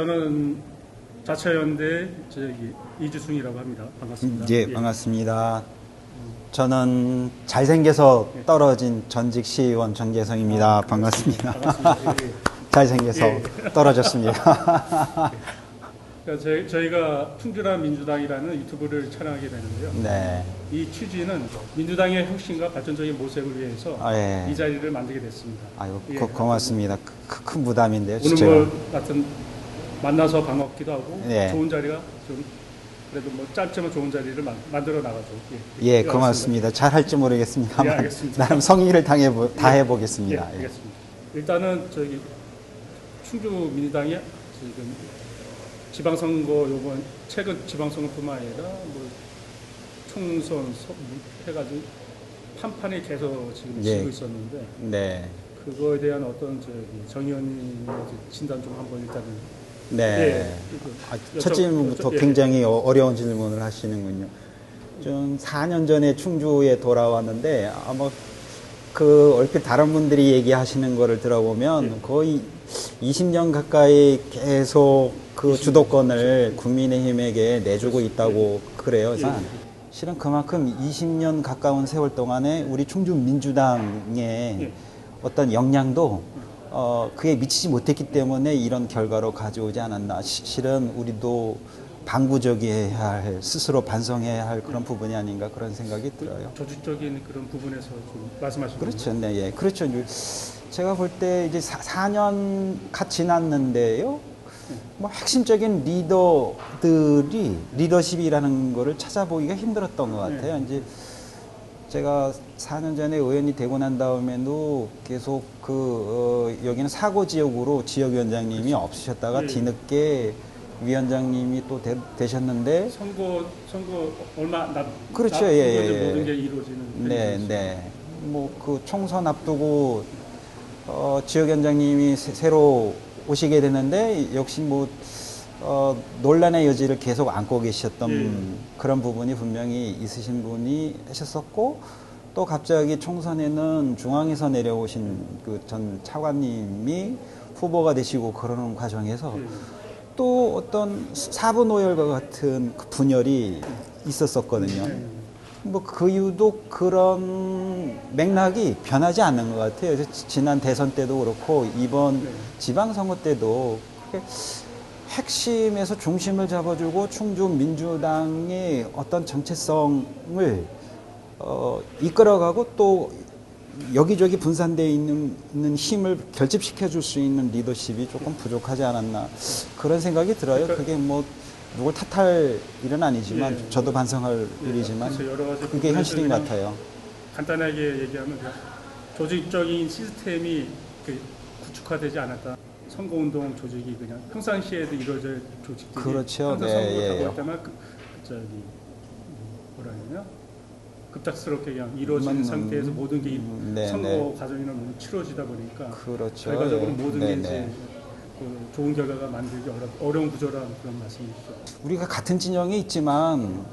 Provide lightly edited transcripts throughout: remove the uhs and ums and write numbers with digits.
저는 자차연대 이주승이라고 합니다. 반갑습니다. 예, 반갑습니다. 저는 잘생겨서 떨어진 전직 시의원 정재성입니다. 반갑습니다. 반갑습니다. 예. 잘생겨서 예. 떨어졌습니다. 그러니까 저희가 충주남 민주당이라는 유튜브를 촬영하게 되는데요. 네. 이 취지는 민주당의 혁신과 발전적인 모색을 위해서 예. 이 자리를 만들게 됐습니다. 아유, 예. 고맙습니다. 큰 부담인데요. 오늘 제가. 뭐 같은 만나서 반갑기도 하고 예. 좋은 자리가 좀 그래도 뭐 짧지만 좋은 자리를 만들어 나가죠. 예, 고맙습니다. 잘 할지 모르겠습니다만 예, 알겠습니다. 나름 성의를 다해 보겠습니다. 예, 알겠습니다. 일단은 충주 민주당이 지금 지방선거 최근 지방선거뿐만 아니라 뭐 총선 해가지고 판판이 계속 지금 예. 지고 있었는데 네. 그거에 대한 어떤 정 의원님의 진단 좀 한번 일단은. 네. 첫 질문부터 굉장히 어려운 질문을 하시는군요. 좀 4년 전에 충주에 돌아왔는데 아마 그 얼핏 다른 분들이 얘기하시는 거를 들어보면 거의 20년 가까이 계속 그 주도권을 국민의힘에게 내주고 있다고 그래요. 실은 그만큼 20년 가까운 세월 동안에 우리 충주 민주당의 어떤 역량도 그에 미치지 못했기 때문에 이런 결과로 가져오지 않았나. 실은 우리도 방구적이어야 할, 스스로 반성해야 할 그런 부분이 아닌가 그런 생각이 들어요. 조직적인 그런 부분에서 좀 말씀하시는 그렇죠. 네, 예. 그렇죠. 제가 볼 때 이제 4년 갓 지났는데요. 뭐 핵심적인 리더들이 리더십이라는 거를 찾아보기가 힘들었던 것 같아요. 이제 제가 4년 전에 의원이 되고 난 다음에도 계속 여기는 사고 지역으로 지역위원장님이 그렇죠. 없으셨다가 뒤늦게 위원장님이 또 되셨는데 선거 얼마 그렇죠. 모든 게 이루어지는 네. 뭐 그 총선 앞두고 지역위원장님이 새로 오시게 되는데 역시 뭐 논란의 여지를 계속 안고 계셨던 그런 부분이 분명히 있으신 분이 하셨었고, 또 갑자기 총선에는 중앙에서 내려오신 그 전 차관님이 후보가 되시고 그러는 과정에서 또 어떤 사분오열과 같은 그 분열이 있었었거든요. 뭐 그 이유도 그런 맥락이 변하지 않는 것 같아요. 지난 대선 때도 그렇고 이번 지방선거 때도 핵심에서 중심을 잡아주고 충주 민주당의 어떤 정체성을 이끌어가고 또 여기저기 분산되어 있는 힘을 결집시켜 줄 수 있는 리더십이 조금 부족하지 않았나 그런 생각이 들어요. 그게 뭐 누굴 탓할 일은 아니지만 저도 반성할 일이지만 그게 현실인 것 같아요. 간단하게 얘기하면 조직적인 시스템이 구축화되지 않았다. 선거운동 조직이 그냥 평상시에도 이루어질 조직들이 그렇죠. 항상 선거를 하고 할 때만 뭐라 해야 급작스럽게 그냥 이루어지는 상태에서 모든 게 선거 과정이나 뭐 치러지다 보니까 그렇죠. 결과적으로 모든 게 이제 좋은 결과가 만들기 어려운 구조라는 그런 말씀이시죠. 우리가 같은 진영에 있지만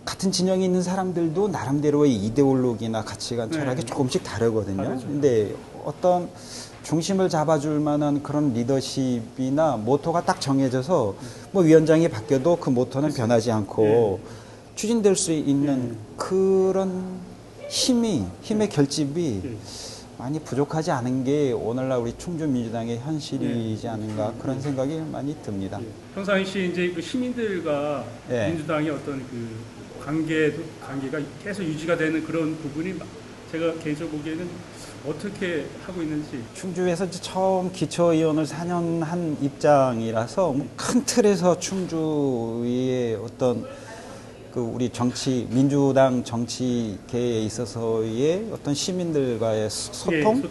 같은 진영에 있는 사람들도 나름대로의 이데올로기나 가치관, 철학이 조금씩 다르거든요. 근데 어떤 중심을 잡아줄 만한 그런 리더십이나 모토가 딱 정해져서 뭐 위원장이 바뀌어도 그 모토는 변하지 않고 추진될 수 있는 그런 힘의 결집이 많이 부족하지 않은 게 오늘날 우리 충주 민주당의 현실이지 않은가 그런 생각이 많이 듭니다. 평상시 이제 그 시민들과 민주당의 어떤 그 관계가 계속 유지가 되는 그런 부분이 제가 개인적으로 보기에는 어떻게 하고 있는지. 충주에서 처음 기초의원을 4년 한 입장이라서 큰 틀에서 충주의 어떤 그 우리 민주당 정치계에 있어서의 어떤 시민들과의 소통?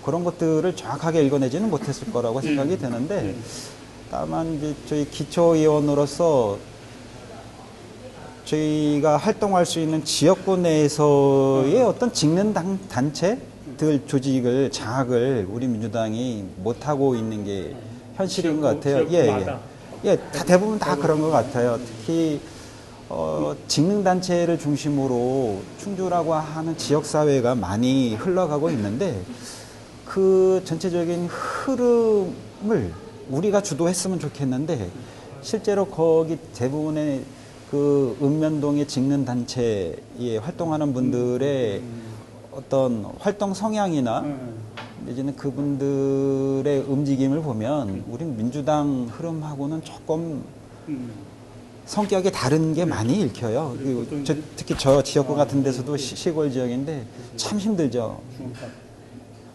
그런 것들을 정확하게 읽어내지는 못했을 거라고 생각이 되는데, 다만 이제 저희 기초의원으로서 저희가 활동할 수 있는 지역구 내에서의 어떤 직능 단체들 조직을 장악을 우리 민주당이 못하고 있는 게 현실인 것 같아요. 다 대부분 다 그런 것 같아요. 특히 직능단체를 중심으로 충주라고 하는 지역사회가 많이 흘러가고 있는데 그 전체적인 흐름을 우리가 주도했으면 좋겠는데 실제로 거기 대부분의 그 읍면동의 직능 단체에 활동하는 분들의 어떤 활동 성향이나 내지는 그분들의 움직임을 보면 우린 민주당 흐름하고는 조금 성격이 다른 게 많이 읽혀요. 그리고 특히 저 지역구 같은 데서도 시골 지역인데 참 힘들죠.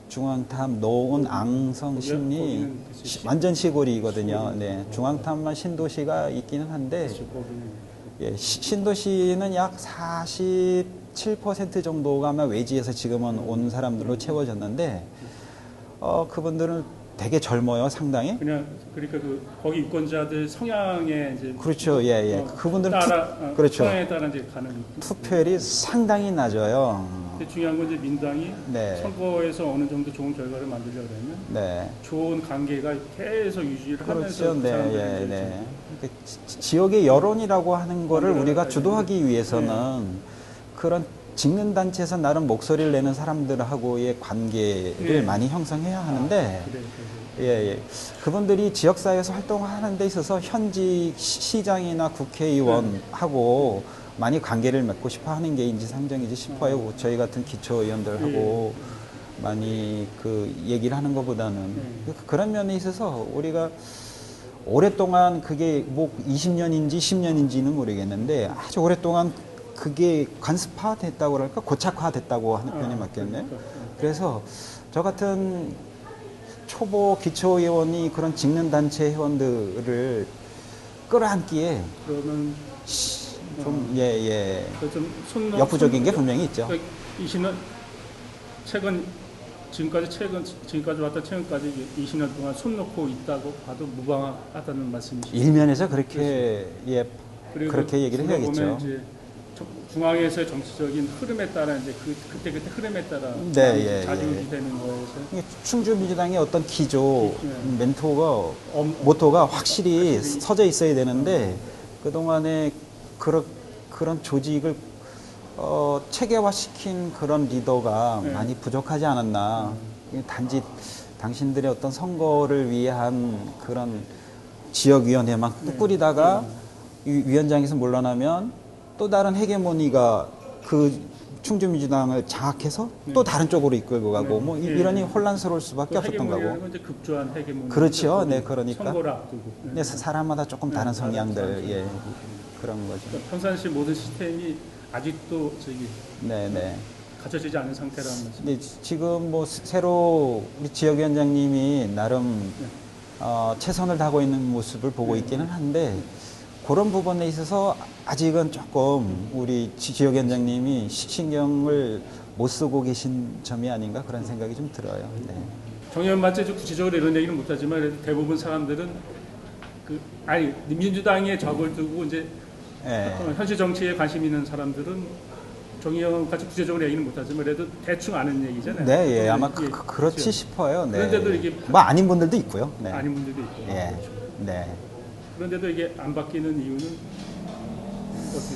중앙탑, 노원, 앙성, 심리 완전 시골이거든요. 네, 중앙탑만 신도시가 있기는 한데 예, 신도시는 약 47% 정도가 아마 외지에서 지금은 온 사람들로 채워졌는데 그분들은 되게 젊어요, 상당히. 그러니까 거기 유권자들 성향에 이제 그렇죠, 예, 예. 그분들은 그렇죠. 성향에 따라 이제 가는 투표율이 상당히 낮아요. 근데 중요한 건 이제 민당이 네. 선거에서 어느 정도 좋은 결과를 만들려고 하면 네. 좋은 관계가 계속 유지를 그렇죠, 하면서 네, 예, 네. 그러니까 지역의 여론이라고 하는 거를 우리가 주도하기 위해서는 그런 직능단체에서 나름 목소리를 내는 사람들하고의 관계를 많이 형성해야 하는데, 예, 예. 그분들이 지역사회에서 활동하는 데 있어서 현직 시장이나 국회의원하고 많이 관계를 맺고 싶어 하는 게 인지상정이지 싶어요. 저희 같은 기초의원들하고 많이 그 얘기를 하는 것보다는. 그런 면에 있어서 우리가 오랫동안 그게 뭐 20년인지 10년인지는 모르겠는데 아주 오랫동안 그게 관습화됐다고 그럴까? 고착화됐다고 하는 편이 맞겠네. 그래서 저 같은 초보 기초의원이 그런 직능단체 회원들을 끌어안기에 그러면 좀, 예, 예. 좀 역부족인 게 분명히 있죠. 이 신은 지금까지 왔다 최근까지 20년 동안 손 놓고 있다고 봐도 무방하다는 말씀이시죠. 일면에서 그렇게, 예, 그렇게 얘기를 해야겠죠. 이제 중앙에서의 정치적인 흐름에 따라 이제 그때 흐름에 따라 네, 예, 자주되는 거에서 충주 민주당의 어떤 기조 모토가 확실히 서져 있어야 되는데 그동안에 그런 조직을 체계화시킨 그런 리더가 많이 부족하지 않았나. 단지 당신들의 어떤 선거를 위한 그런 지역위원회만 꾸리다가 위원장에서 물러나면 또 다른 헤게모니가 그 충주민주당을 장악해서 또 다른 쪽으로 이끌고 가고 뭐 이러니 혼란스러울 수밖에 없었던 거고. 이제 급조한 헤게모니. 그렇죠. 네, 그러니까. 선거를 앞두고. 네, 사람마다 조금 다른 성향들, 예, 그런 거죠. 그러니까 평상시 모든 시스템이 아직도 네. 갖춰지지 않은 상태라는 말씀. 네, 지금 뭐 새로 우리 지역위원장님이 나름 최선을 다하고 있는 모습을 보고 있기는 한데 그런 부분에 있어서 아직은 조금 우리 지역위원장님이 신경을 못 쓰고 계신 점이 아닌가 그런 생각이 좀 들어요. 네. 정 의원 맞지? 구체적으로 이런 얘기는 못하지만 대부분 사람들은 민주당에 적을 두고 이제 현실 정치에 관심 있는 사람들은 정 의원 같이 구체적으로 얘기는 못하지만 그래도 대충 아는 얘기잖아요. 네, 예, 아마 그렇지 그렇죠. 싶어요. 네. 그런데도 이게 뭐 아닌 분들도 있고요. 네. 아닌 분들도 있고. 예, 그렇죠. 네. 그런데도 이게 안 바뀌는 이유는 어떻게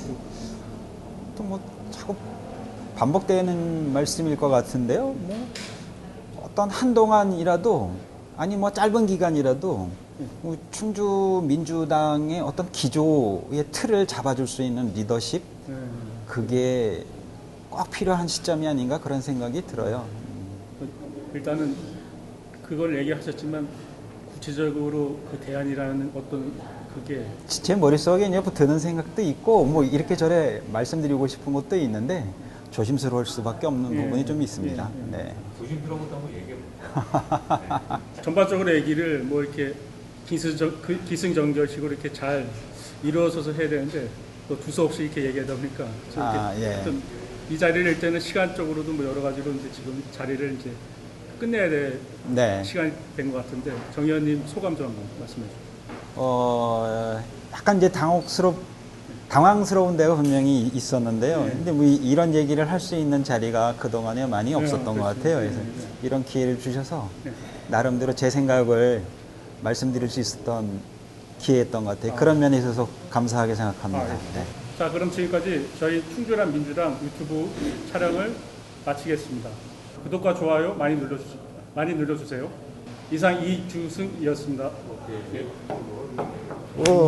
또 뭐 자꾸 반복되는 말씀일 것 같은데요. 뭐 어떤 한동안이라도 아니 뭐 짧은 기간이라도 뭐 충주 민주당의 어떤 기조의 틀을 잡아줄 수 있는 리더십 그게 꼭 필요한 시점이 아닌가 그런 생각이 들어요. 일단은 그걸 얘기하셨지만 구체적으로 그 대안이라는 어떤 그게 제 머릿속에 이제 드는 생각도 있고 뭐 이렇게 저래 말씀드리고 싶은 것도 있는데 조심스러울 수밖에 없는 부분이 좀 있습니다. 네. 조심스러웠다고 얘기해. 전반적으로 얘기를 뭐 이렇게 기승전결식으로 이렇게 잘 이루어져서 해야 되는데 또 두서없이 이렇게 얘기하다 보니까 이 자리를 일 때는 시간적으로도 뭐 여러 가지로 이제 지금 자리를 이제 끝내야 될 시간이 된 것 같은데 정 의원님 소감 좀 한번 말씀해 주세요. 약간 이제 당황스러운 데가 분명히 있었는데요. 근데 뭐 이런 얘기를 할 수 있는 자리가 그동안에 많이 없었던 것 같아요. 그래서 이런 기회를 주셔서 나름대로 제 생각을 말씀드릴 수 있었던 기회였던 것 같아요. 그런 면에 있어서 감사하게 생각합니다. 네. 자, 그럼 지금까지 저희 충주란 민주당 유튜브 촬영을 마치겠습니다. 구독과 좋아요 많이 눌러주세요. 이상 이주승이었습니다. 예. 오.